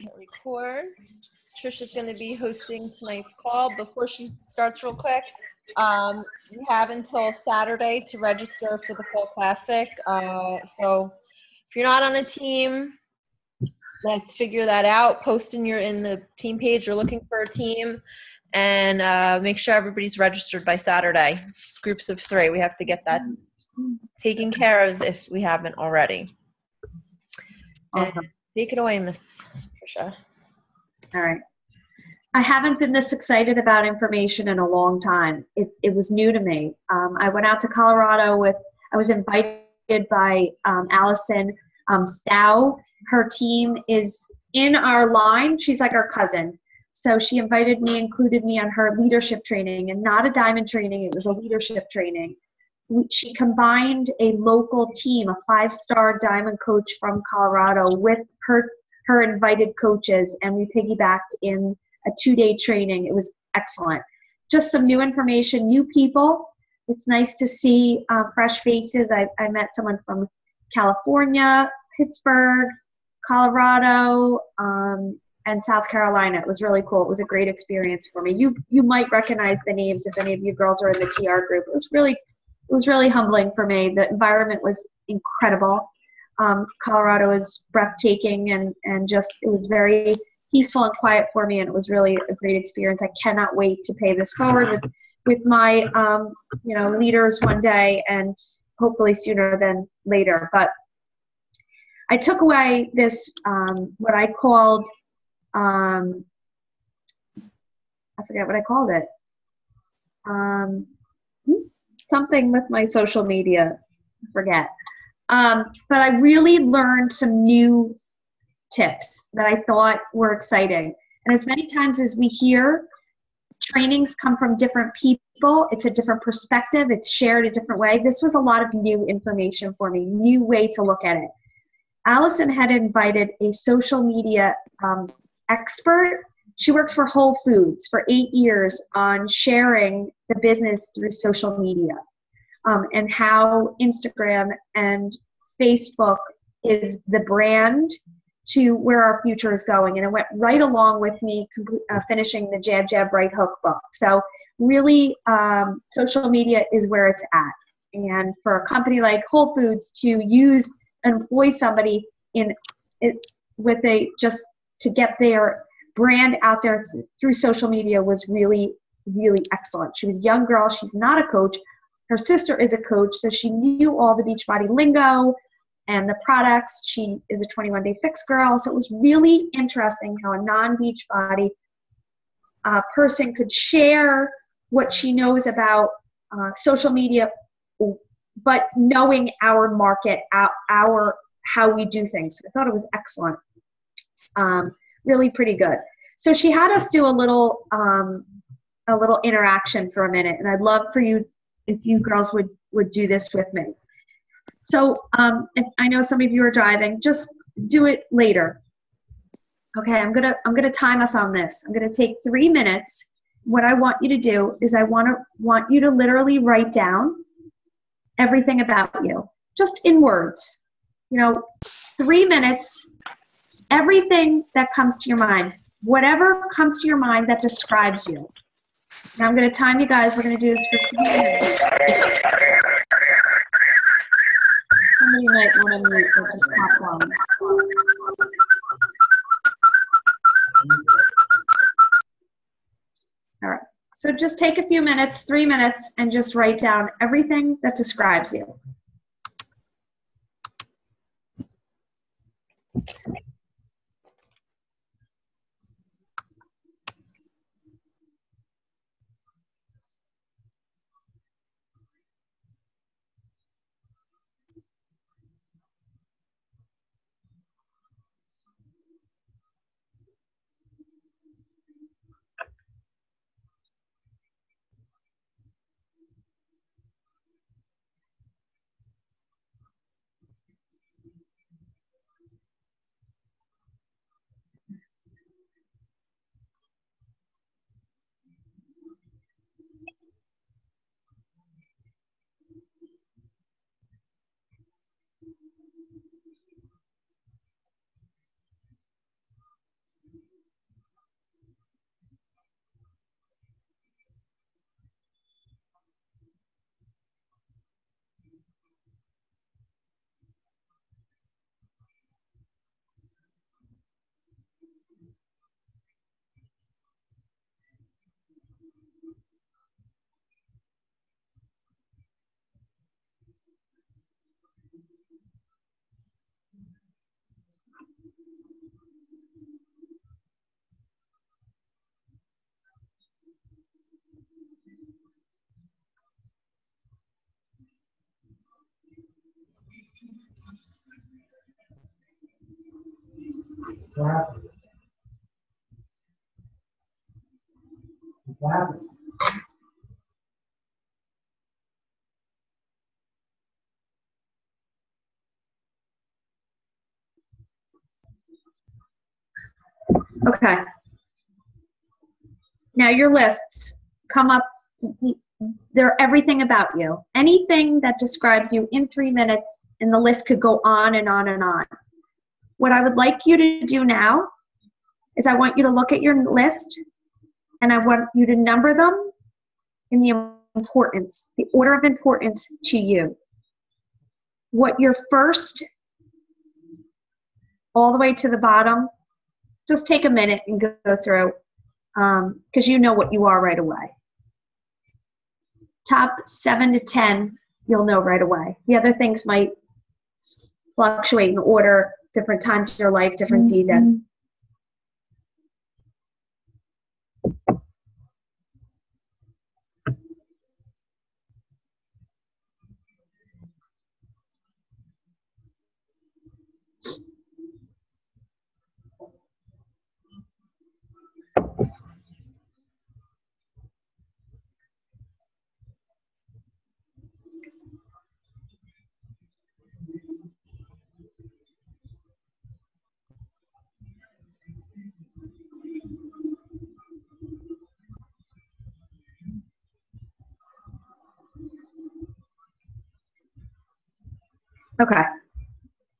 Hit record. Tricia's going to be hosting tonight's call. Before she starts real quick, you have until Saturday to register for the Fall Classic. So if you're not on a team, let's figure that out. Post in the team page you're looking for a team, and make sure everybody's registered by Saturday. Groups of 3. We have to get that taken care of if we haven't already. Awesome. And take it away, Miss Tricia. All right. I haven't been this excited about information in a long time. It was new to me. I went out to Colorado I was invited by Allison Stow. Her team is in our line. She's like our cousin. So she invited me, included me on her leadership training, and not a diamond training. It was a leadership training. She combined a local team, a 5-star diamond coach from Colorado, with her invited coaches, and we piggybacked in a 2-day training. It was excellent. Just some new information, new people. It's nice to see fresh faces. I met someone from California, Pittsburgh, Colorado, and South Carolina. It was really cool. It was a great experience for me. You might recognize the names if any of you girls are in the TR group. It was really humbling for me. The environment was incredible. Colorado is breathtaking, and just, it was very peaceful and quiet for me, and it was really a great experience. I cannot wait to pay this forward with my leaders one day, and hopefully sooner than later. But I took away this what I called I forget what I called it. Something with my social media, I forget. But I really learned some new tips that I thought were exciting. And as many times as we hear, trainings come from different people. It's a different perspective. It's shared a different way. This was a lot of new information for me, new way to look at it. Allison had invited a social media expert. She works for Whole Foods for 8 years on sharing the business through social media, and how Instagram and Facebook is the brand to where our future is going. And it went right along with me finishing the Jab, Jab, Right Hook book. So really, social media is where it's at. And for a company like Whole Foods to use and employ somebody just to get their brand out there through social media was really, really excellent. She was a young girl. She's not a coach. Her sister is a coach, so she knew all the Beachbody lingo and the products. She is a 21-day fix girl, so it was really interesting how a non-Beachbody person could share what she knows about social media, but knowing our market, our how we do things. So I thought it was excellent. Really pretty good. So she had us do a little interaction for a minute, and I'd love for you, if you girls would do this with me. So if I know some of you are driving, just do it later. Okay, I'm gonna time us on this. I'm gonna take 3 minutes. What I want you to do is I want you to literally write down everything about you, just in words. 3 minutes. Everything that comes to your mind, whatever comes to your mind that describes you. Now I'm going to time you guys. We're going to do this for 3 minutes. Somebody might want to mute or just pop on. All right. So just take a few minutes, 3 minutes, and just write down everything that describes you. Okay. Now your lists come up. They're everything about you. Anything that describes you in 3 minutes, and the list could go on and on and on. What I would like you to do now is I want you to look at your list, and I want you to number them in the importance, the order of importance to you. What your first, all the way to the bottom, just take a minute and go through, because you know what you are right away. Top 7 to 10, you'll know right away. The other things might fluctuate in order, different times of your life, different season. Okay,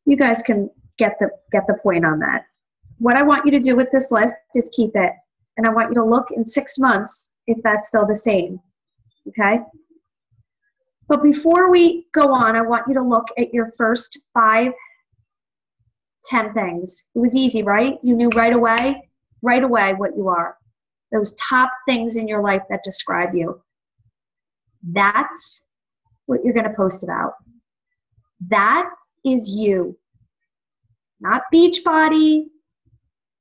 you guys can get the point on that. What I want you to do with this list is keep it, and I want you to look in 6 months if that's still the same, okay? But before we go on, I want you to look at your first 5, 10 things. It was easy, right? You knew right away what you are. Those top things in your life that describe you. That's what you're going to post about. That is you. Not Beachbody.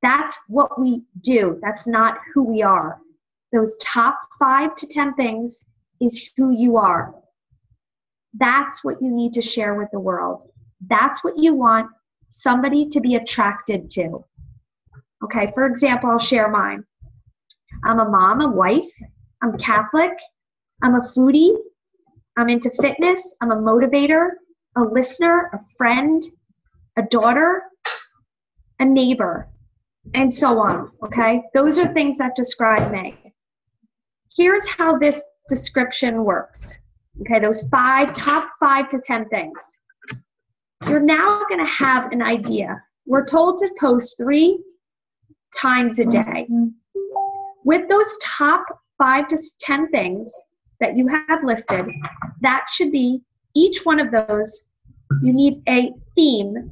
That's what we do. That's not who we are. Those top 5 to 10 things is who you are. That's what you need to share with the world. That's what you want somebody to be attracted to. Okay, for example, I'll share mine. I'm a mom, a wife, I'm Catholic, I'm a foodie, I'm into fitness, I'm a motivator, a listener, a friend, a daughter, a neighbor, and so on, okay? Those are things that describe me. Here's how this description works, okay? Those top 5 to 10 things. You're now gonna have an idea. We're told to post 3 times a day. With those top 5 to 10 things that you have listed, that should be each one of those. You need a theme,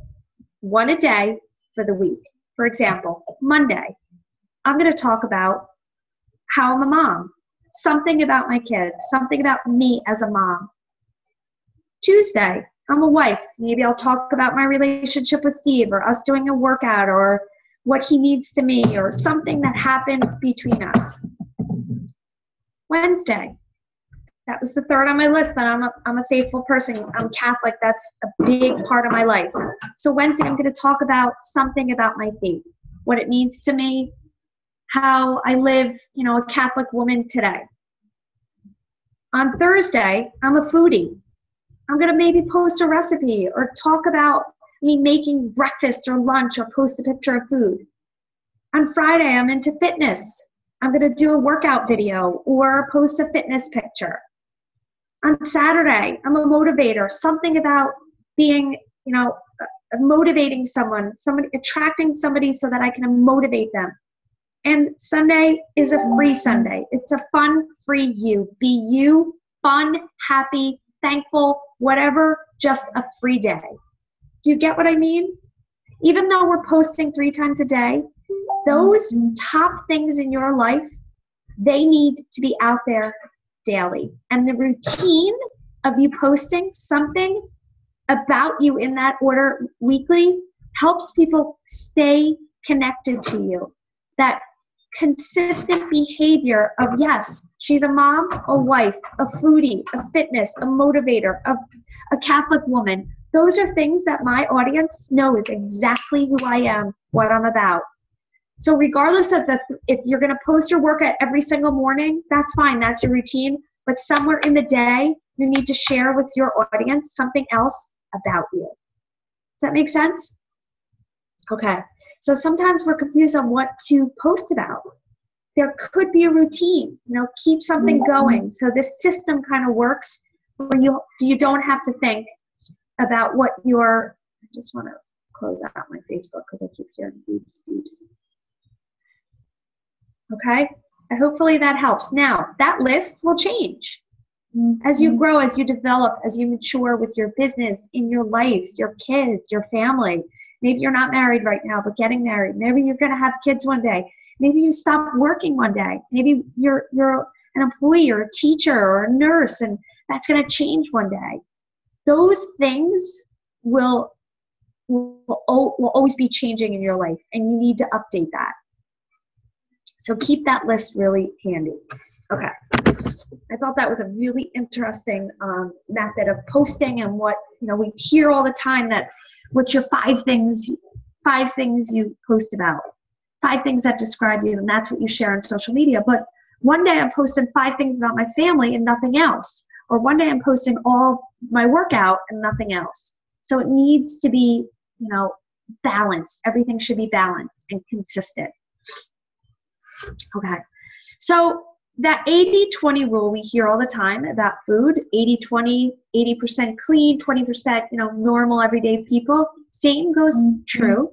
1 a day for the week. For example, Monday, I'm going to talk about how I'm a mom, something about my kids, something about me as a mom. Tuesday, I'm a wife. Maybe I'll talk about my relationship with Steve, or us doing a workout, or what he needs to me, or something that happened between us. Wednesday, that was the 3rd on my list, that I'm a faithful person. I'm Catholic. That's a big part of my life. So Wednesday, I'm going to talk about something about my faith, what it means to me, how I live, a Catholic woman today. On Thursday, I'm a foodie. I'm going to maybe post a recipe or talk about me making breakfast or lunch or post a picture of food. On Friday, I'm into fitness. I'm going to do a workout video or post a fitness picture. On Saturday, I'm a motivator, something about being, motivating somebody, attracting somebody so that I can motivate them. And Sunday is a free Sunday. It's a fun, free you. Be you, fun, happy, thankful, whatever, just a free day. Do you get what I mean? Even though we're posting 3 times a day, those top things in your life, they need to be out there daily. And the routine of you posting something about you in that order weekly helps people stay connected to you. That consistent behavior of, yes, she's a mom, a wife, a foodie, a fitness, a motivator, a Catholic woman. Those are things that my audience knows exactly who I am, what I'm about. So regardless of if you're going to post your workout every single morning, that's fine. That's your routine. But somewhere in the day, you need to share with your audience something else about you. Does that make sense? Okay. So sometimes we're confused on what to post about. There could be a routine, keep something going. So this system kind of works where you don't have to think about what I just want to close out my Facebook because I keep hearing beeps, beeps. Okay, hopefully that helps. Now, that list will change as you grow, as you develop, as you mature with your business, in your life, your kids, your family. Maybe you're not married right now, but getting married. Maybe you're going to have kids one day. Maybe you stop working one day. Maybe you're an employee or a teacher or a nurse, and that's going to change one day. Those things will always be changing in your life, and you need to update that. So keep that list really handy. Okay. I thought that was a really interesting method of posting, and what we hear all the time, that what's your 5 things you post about, 5 things that describe you, and that's what you share on social media. But one day I'm posting 5 things about my family and nothing else, or one day I'm posting all my workout and nothing else. So it needs to be balanced. Everything should be balanced and consistent. Okay, so that 80-20 rule we hear all the time about food, 80-20, 80% clean, 20% normal everyday people. Same goes true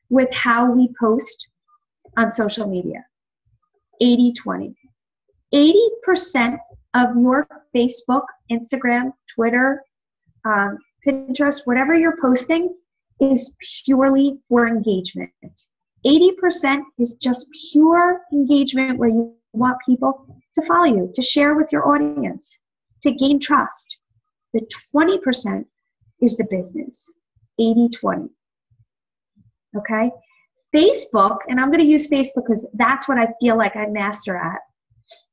with how we post on social media. 80-20. 80% of your Facebook, Instagram, Twitter, Pinterest, whatever you're posting is purely for engagement. 80% is just pure engagement where you want people to follow you, to share with your audience, to gain trust. The 20% is the business. 80-20. Okay? Facebook, and I'm going to use Facebook because that's what I feel like I master at.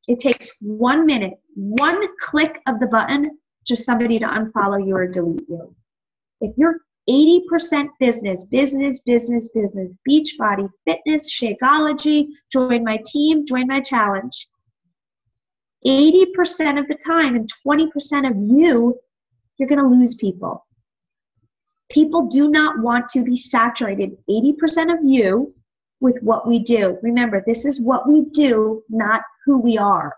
It takes 1 minute, 1 click of the button for somebody to unfollow you or delete you. If you're 80% business, Beachbody, fitness, Shakeology, join my team, join my challenge. 80% of the time and 20% of you, you're going to lose people. People do not want to be saturated, 80% of you, with what we do. Remember, this is what we do, not who we are.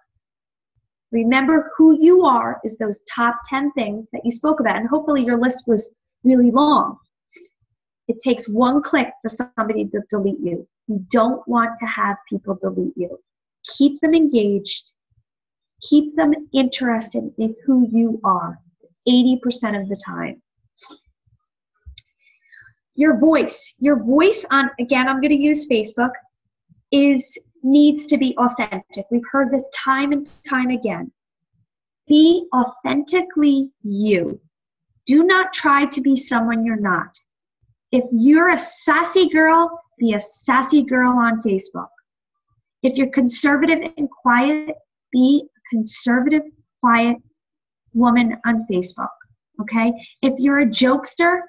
Remember, who you are is those top 10 things that you spoke about. And hopefully your list was really long. It takes 1 click for somebody to delete you. You don't want to have people delete you. Keep them engaged. Keep them interested in who you are 80% of the time. Your voice on, again, I'm going to use Facebook, needs to be authentic. We've heard this time and time again. Be authentically you. Do not try to be someone you're not. If you're a sassy girl, be a sassy girl on Facebook. If you're conservative and quiet, be a conservative, quiet woman on Facebook. Okay? If you're a jokester,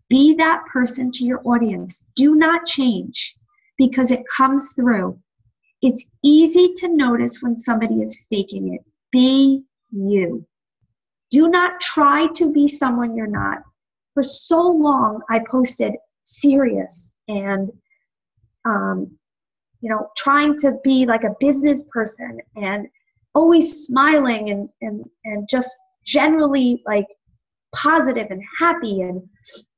be that person to your audience. Do not change because it comes through. It's easy to notice when somebody is faking it. Be you. Do not try to be someone you're not. For so long, I posted serious and, trying to be like a business person and always smiling and just generally like positive and happy. And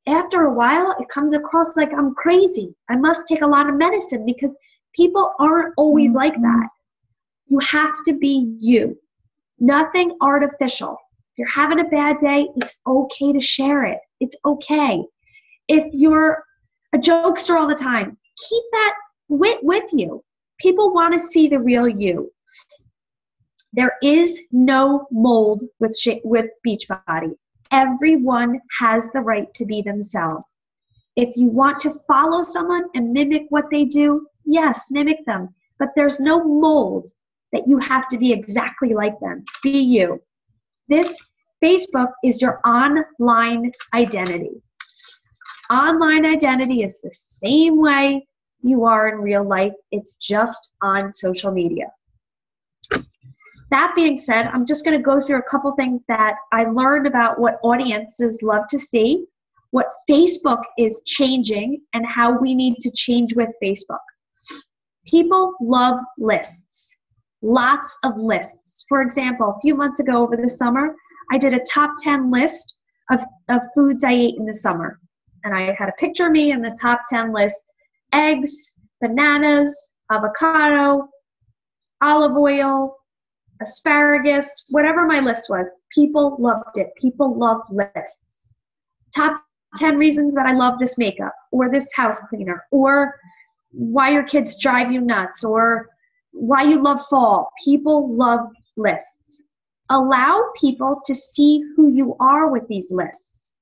after a while, it comes across like I'm crazy. I must take a lot of medicine because people aren't always like that. You have to be you. Nothing artificial. If you're having a bad day, it's okay to share it. It's okay. If you're a jokester all the time, keep that wit with you. People want to see the real you. There is no mold with Beachbody. Everyone has the right to be themselves. If you want to follow someone and mimic what they do, yes, mimic them. But there's no mold that you have to be exactly like them. Be you. This Facebook is your online identity. Online identity is the same way you are in real life. It's just on social media. That being said, I'm just going to go through a couple things that I learned about what audiences love to see, what Facebook is changing, and how we need to change with Facebook. People love lists, lots of lists. For example, a few months ago over the summer, I did a top 10 list of foods I ate in the summer. And I had a picture of me in the top 10 list: eggs, bananas, avocado, olive oil, asparagus, whatever my list was. People loved it. People love lists. Top 10 reasons that I love this makeup, or this house cleaner, or why your kids drive you nuts, or why you love fall. People love lists. Allow people to see who you are with these lists.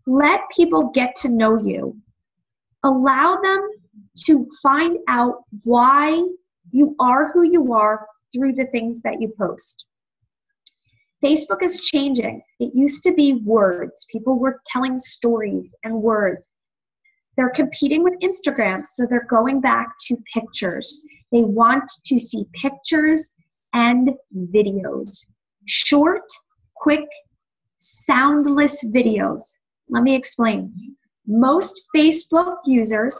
Let people get to know you. Allow them to find out why you are who you are through the things that you post. Facebook is changing. It used to be words. People were telling stories and words. They're competing with Instagram, so they're going back to pictures. They want to see pictures and videos. Short, quick, soundless videos. Let me explain. Most Facebook users,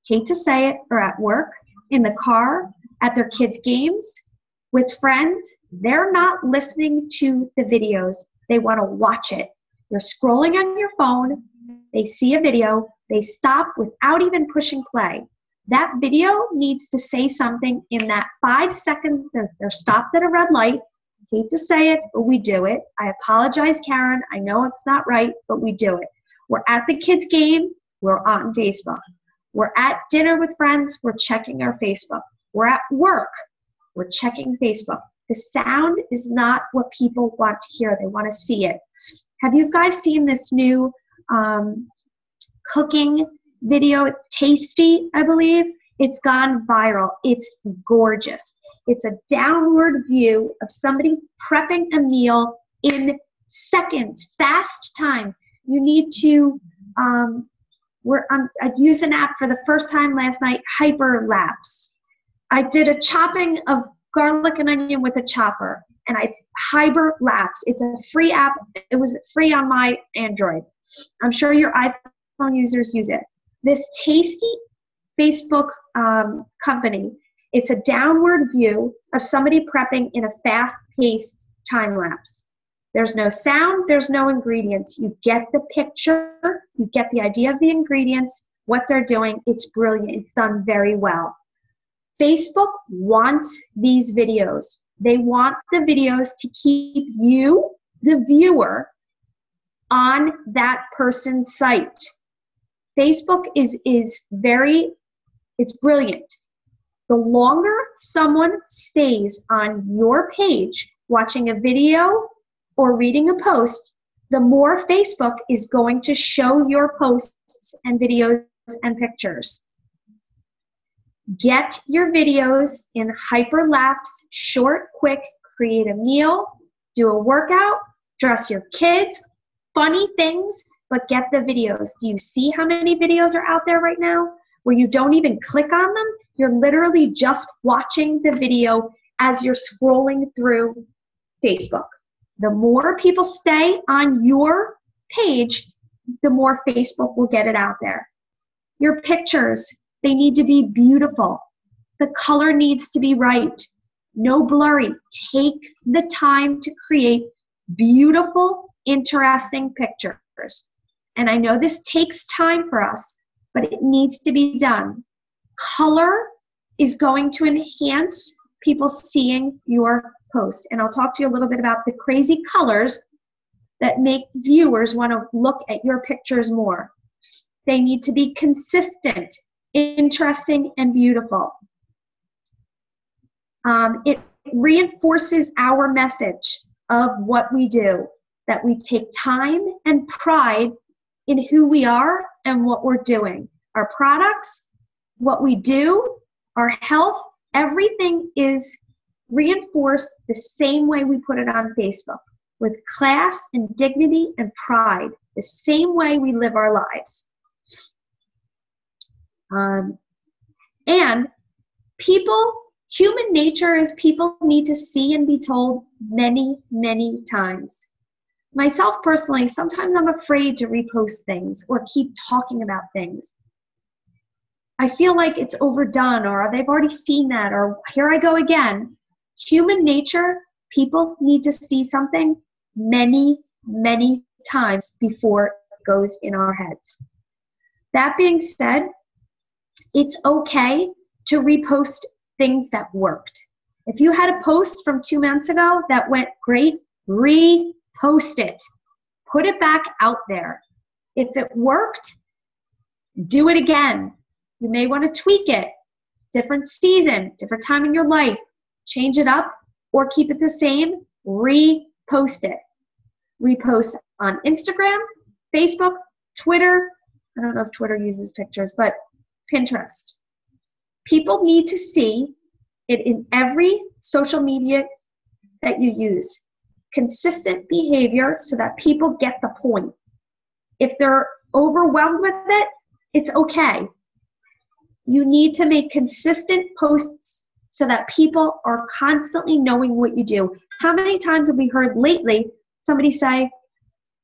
hate to say it, are at work, in the car, at their kids' games, with friends. They're not listening to the videos. They want to watch it. They're scrolling on your phone. They see a video. They stop without even pushing play. That video needs to say something in that 5 seconds. They're stopped at a red light. Hate to say it, but we do it. I apologize, Karen. I know it's not right, but we do it. We're at the kids' game. We're on Facebook. We're at dinner with friends. We're checking our Facebook. We're at work. We're checking Facebook. The sound is not what people want to hear. They want to see it. Have you guys seen this new cooking video? Tasty, I believe. It's gone viral. It's gorgeous. It's a downward view of somebody prepping a meal in seconds, fast time. You need to, I used an app for the first time last night, Hyperlapse. I did a chopping of garlic and onion with a chopper, and I Hyperlapse. It's a free app. It was free on my Android. I'm sure your iPhone users use it. This tasty Facebook company, it's a downward view of somebody prepping in a fast-paced time lapse. There's no sound, there's no ingredients. You get the picture, you get the idea of the ingredients, what they're doing. It's brilliant. It's done very well. Facebook wants these videos. They want the videos to keep you, the viewer, on that person's site. Facebook is it's brilliant. The longer someone stays on your page watching a video or reading a post, the more Facebook is going to show your posts and videos and pictures. Get your videos in hyperlapse, short, quick, create a meal, do a workout, dress your kids, funny things, but get the videos. Do you see how many videos are out there right now where you don't even click on them? You're literally just watching the video as you're scrolling through Facebook. The more people stay on your page, the more Facebook will get it out there. Your pictures, they need to be beautiful. The color needs to be right. No blurry. Take the time to create beautiful, interesting pictures. And I know this takes time for us, but it needs to be done. Color is going to enhance people seeing your post. And I'll talk to you a little bit about the crazy colors that make viewers want to look at your pictures more. They need to be consistent, interesting, and beautiful. It reinforces our message of what we do, that we take time and pride in who we are and what we're doing. Our products, what we do, our health, everything is reinforced the same way we put it on Facebook. with class and dignity and pride, the same way we live our lives. And human nature is people need to see and be told many, many times. Myself personally, sometimes I'm afraid to repost things or keep talking about things. I feel like it's overdone, or they've already seen that, or here I go again. Human nature, people need to see something many, many times before it goes in our heads. That being said, it's okay to repost things that worked. If you had a post from 2 months ago that went great, repost it. Put it back out there. If it worked, do it again. You may want to tweak it. Different season, different time in your life. Change it up or keep it the same. Repost it. Repost on Instagram, Facebook, Twitter. I don't know if Twitter uses pictures, but Pinterest. People need to see it in every social media that you use. Consistent behavior so that people get the point. If they're overwhelmed with it, it's okay. You need to make consistent posts so that people are constantly knowing what you do. How many times have we heard lately somebody say,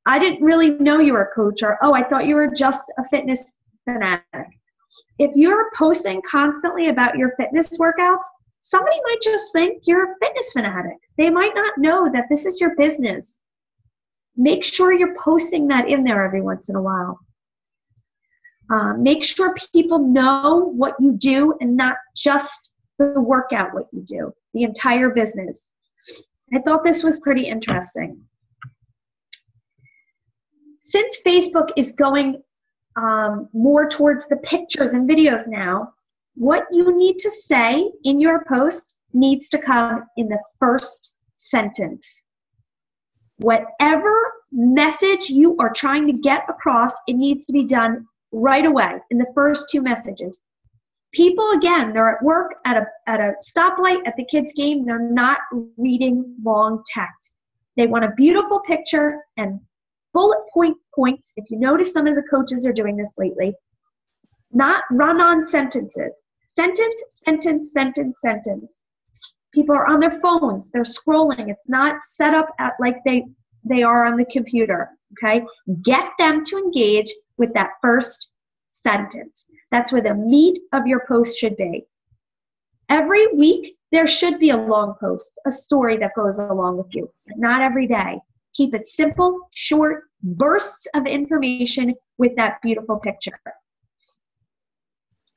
I didn't really know you were a coach, or, oh, I thought you were just a fitness fanatic. If you're posting constantly about your fitness workouts, somebody might just think you're a fitness fanatic. They might not know that this is your business. Make sure you're posting that in there every once in a while. Make sure people know what you do and not just the workout, what you do, the entire business. I thought this was pretty interesting. Since Facebook is going more towards the pictures and videos now, what you need to say in your post needs to come in the first sentence. Whatever message you are trying to get across, it needs to be done right away in the first 2 messages. People, again, they're at work, at a stoplight, at the kids' game, they're not reading long text. They want a beautiful picture and bullet points. If you notice, some of the coaches are doing this lately. Not run-on sentences. Sentence, sentence, sentence, sentence. People are on their phones. They're scrolling. It's not set up like they are on the computer, okay? Get them to engage with that first sentence. That's where the meat of your post should be. Every week, there should be a long post, a story that goes along with you. Not every day. Keep it simple, short, bursts of information with that beautiful picture.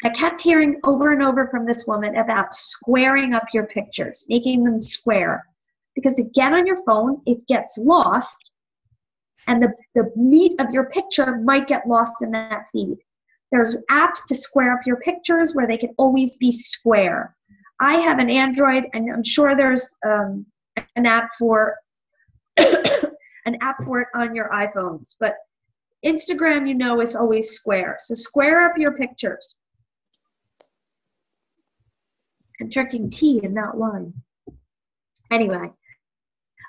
I kept hearing over and over from this woman about squaring up your pictures, making them square. Because again, on your phone, it gets lost, and the meat of your picture might get lost in that feed. There's apps to square up your pictures where they can always be square. I have an Android, and I'm sure there's an app for it on your iPhones. But Instagram, you know, is always square. So square up your pictures. I'm drinking tea and not wine. Anyway,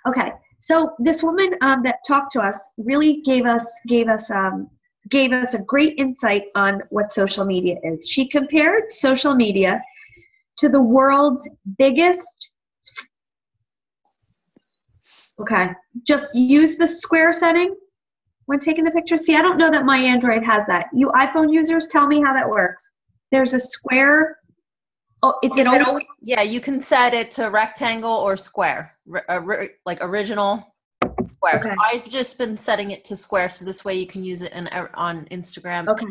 okay. So this woman that talked to us really gave us a great insight on what social media is. She compared social media to the world's biggest. Okay, just use the square setting when taking the picture. See, I don't know that my Android has that. You iPhone users, tell me how that works. There's a square. Oh, yeah, you can set it to rectangle or square, like original square. Okay. So I've just been setting it to square, so this way you can use it on Instagram, okay,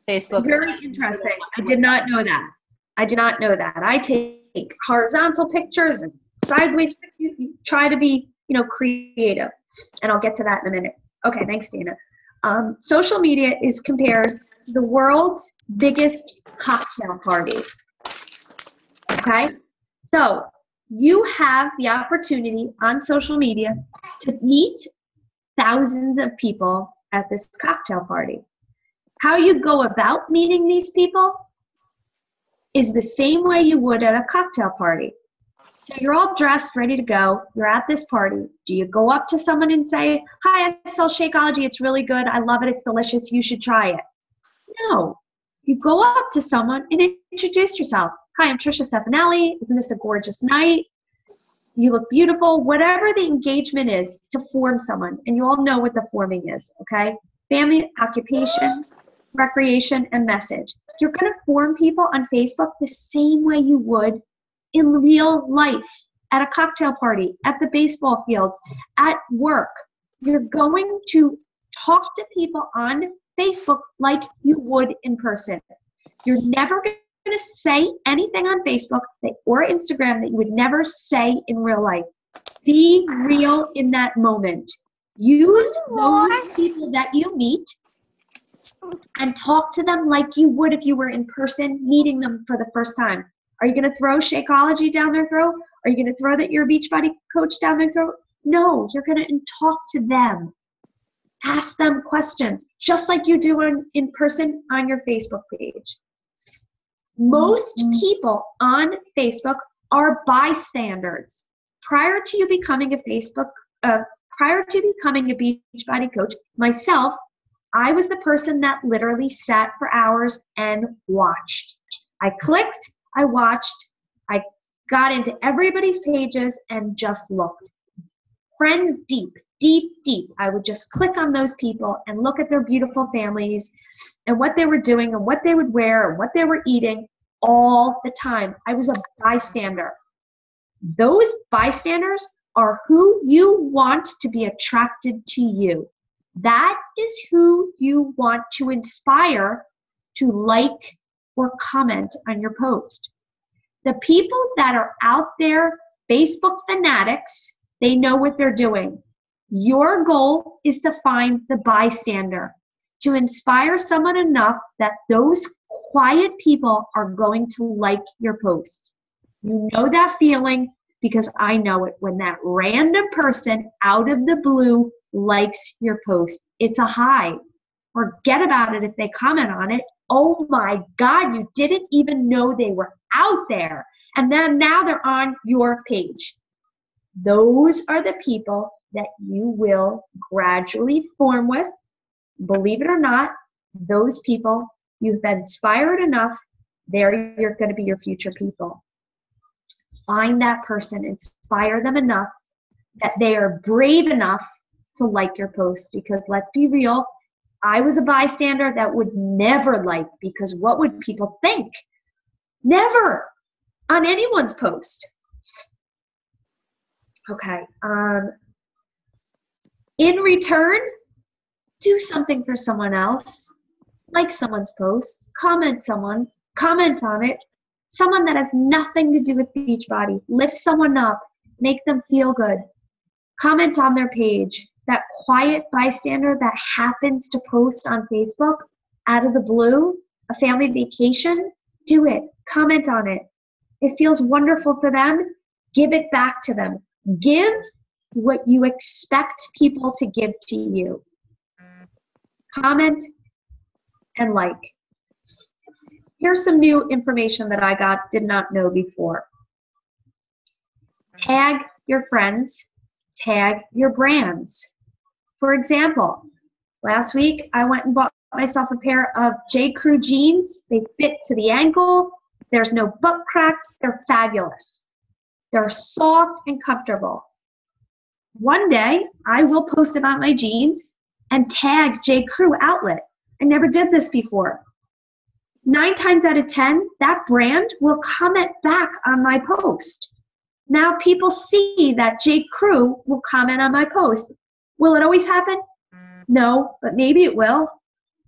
Facebook. Very interesting. I did not know that. I take horizontal pictures and sideways pictures. You try to be, creative, and I'll get to that in a minute. Okay, thanks, Dana. Social media is compared to the world's biggest cocktail party. Okay, so you have the opportunity on social media to meet thousands of people at this cocktail party. How you go about meeting these people is the same way you would at a cocktail party. So you're all dressed, ready to go. You're at this party. Do you go up to someone and say, hi, I sell Shakeology. It's really good. I love it. It's delicious. You should try it. No. You go up to someone and introduce yourself. Hi, I'm Tricia Stefanelli. Isn't this a gorgeous night? You look beautiful. Whatever the engagement is to form someone. And you all know what the forming is, okay? Family, occupation, recreation, and message. You're going to form people on Facebook the same way you would in real life, at a cocktail party, at the baseball fields, at work. You're going to talk to people on Facebook like you would in person. You're never going to say anything on Facebook or Instagram that you would never say in real life. Be real in that moment. Use those people that you meet and talk to them like you would if you were in person meeting them for the first time. Are you going to throw Shakeology down their throat? Are you going to throw that you're a Beachbody coach down their throat? No, you're going to talk to them. Ask them questions, just like you do in person on your Facebook page. Most people on Facebook are bystanders. Prior to you becoming a Beachbody coach, myself, I was the person that literally sat for hours and watched. I clicked, I watched, I got into everybody's pages and just looked. Friends deep. I would just click on those people and look at their beautiful families and what they were doing and what they would wear and what they were eating all the time. I was a bystander. Those bystanders are who you want to be attracted to you. That is who you want to inspire to like or comment on your post. The people that are out there, Facebook fanatics, they know what they're doing. Your goal is to find the bystander, to inspire someone enough that those quiet people are going to like your post. You know that feeling because I know it. When that random person out of the blue likes your post, it's a high. Forget about it if they comment on it. Oh my God, you didn't even know they were out there. And then now they're on your page. Those are the people that you will gradually form with. Believe it or not, those people, you've been inspired enough, they're going to be your future people. Find that person, inspire them enough that they are brave enough to like your post. Because let's be real, I was a bystander that would never like, because what would people think? Never on anyone's post. Okay. In return, do something for someone else. Like someone's post, comment on it. Someone that has nothing to do with Beachbody. Lift someone up, make them feel good. Comment on their page. That quiet bystander that happens to post on Facebook out of the blue, a family vacation, do it. Comment on it. It feels wonderful for them. Give it back to them. Give what you expect people to give to you. Comment and like. Here's some new information that I did not know before. Tag your friends, tag your brands. For example, last week I went and bought myself a pair of J. Crew jeans. They fit to the ankle. There's no butt crack. They're fabulous. They're soft and comfortable. One day I will post about my jeans and tag J. Crew Outlet. I never did this before. 9 times out of 10, that brand will comment back on my post. Now people see that J. Crew will comment on my post. Will it always happen? No, but maybe it will.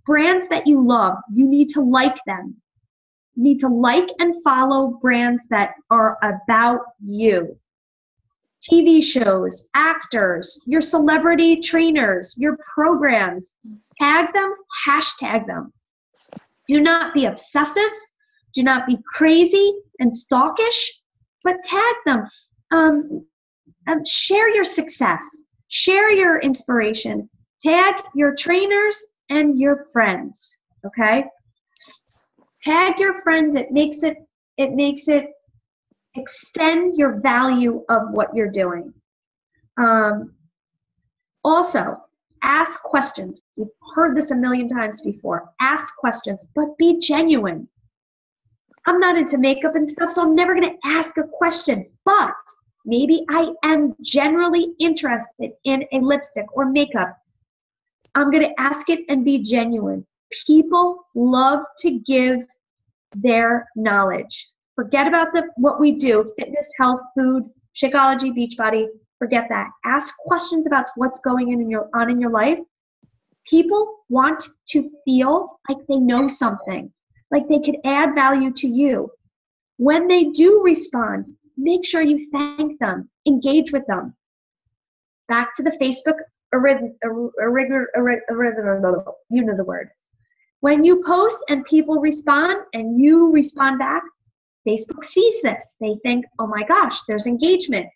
Brands that you love, you need to like them. You need to like and follow brands that are about you. TV shows, actors, your celebrity trainers, your programs. Tag them, hashtag them. Do not be obsessive. Do not be crazy and stalkish, but tag them. Share your success. Share your inspiration. Tag your trainers and your friends, okay? Tag your friends. It makes it Extend your value of what you're doing. Also, ask questions. We've heard this a million times before. Ask questions, but be genuine. I'm not into makeup and stuff, so I'm never going to ask a question, but maybe I am generally interested in a lipstick or makeup. I'm going to ask it and be genuine. People love to give their knowledge. Forget about what we do, fitness, health, food, Shakeology, Beachbody, forget that. Ask questions about what's going on in your life. People want to feel like they know something, like they could add value to you. When they do respond, make sure you thank them, engage with them. Back to the Facebook, you know the word. When you post and people respond and you respond back, Facebook sees this. They think, oh my gosh, there's engagement.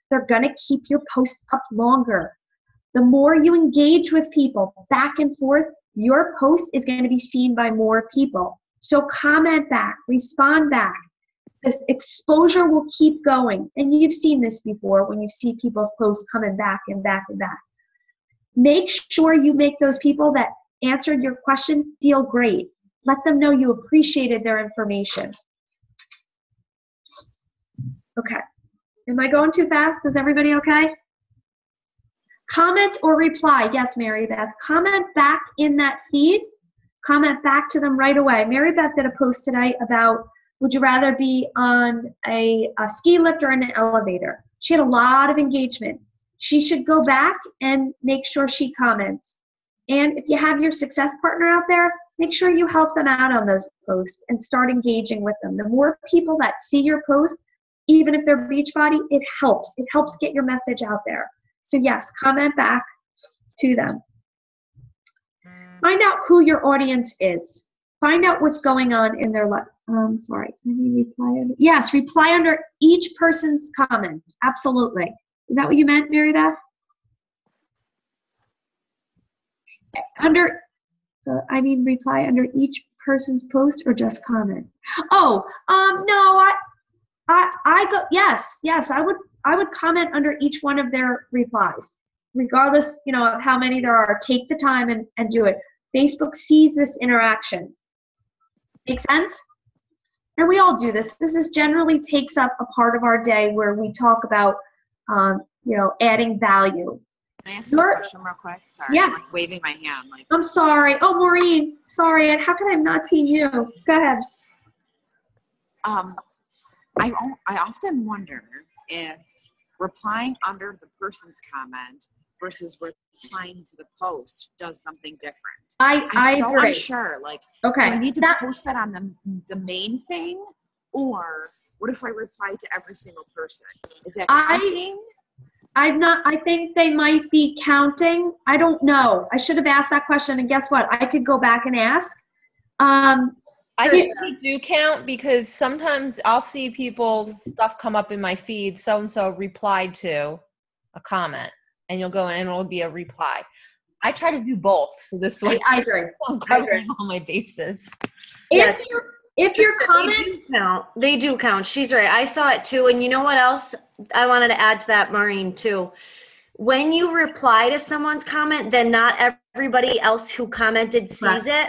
They're gonna keep your post up longer. The more you engage with people back and forth, your post is gonna be seen by more people. So comment back, respond back. The exposure will keep going. And you've seen this before when you see people's posts coming back and back and back. Make sure you make those people that answered your question feel great. Let them know you appreciated their information. Okay. Am I going too fast? Is everybody okay? Comment or reply. Yes, Mary Beth. Comment back in that feed. Comment back to them right away. Mary Beth did a post today about, would you rather be on a ski lift or in an elevator? She had a lot of engagement. She should go back and make sure she comments. And if you have your success partner out there, make sure you help them out on those posts and start engaging with them. The more people that see your post, even if they're Beachbody, it helps. It helps get your message out there. So yes, comment back to them. Find out who your audience is. Find out what's going on in their life. Sorry, can you reply under? Yes, reply under each person's comment. Absolutely. Is that what you meant, Mary Beth? Reply under each person's post or just comment? Oh, no, yes, I would comment under each one of their replies, regardless, of how many there are. Take the time and do it. Facebook sees this interaction. Make sense? And we all do this. This generally takes up a part of our day where we talk about, adding value. Can I ask you a question real quick? Sorry, yeah. I'm waving my hand. I'm sorry. Oh, Maureen, sorry. How can I have not seen you? Go ahead. I often wonder if replying under the person's comment versus replying to the post does something different. I'm so agree. unsure. Okay. Do I need to post that on the main thing, or what if I reply to every single person? Is that counting? I think they might be counting. I don't know. I should have asked that question, and guess what? I could go back and ask. I think they do count because sometimes I'll see people's stuff come up in my feed. So-and-so replied to a comment, and you'll go in and it'll be a reply. I try to do both, so this way I agree. I'm covering all my bases. If your comment, they do count. She's right. I saw it too. And you know what else I wanted to add to that, Maureen, too? When you reply to someone's comment, then not everybody else who commented sees it.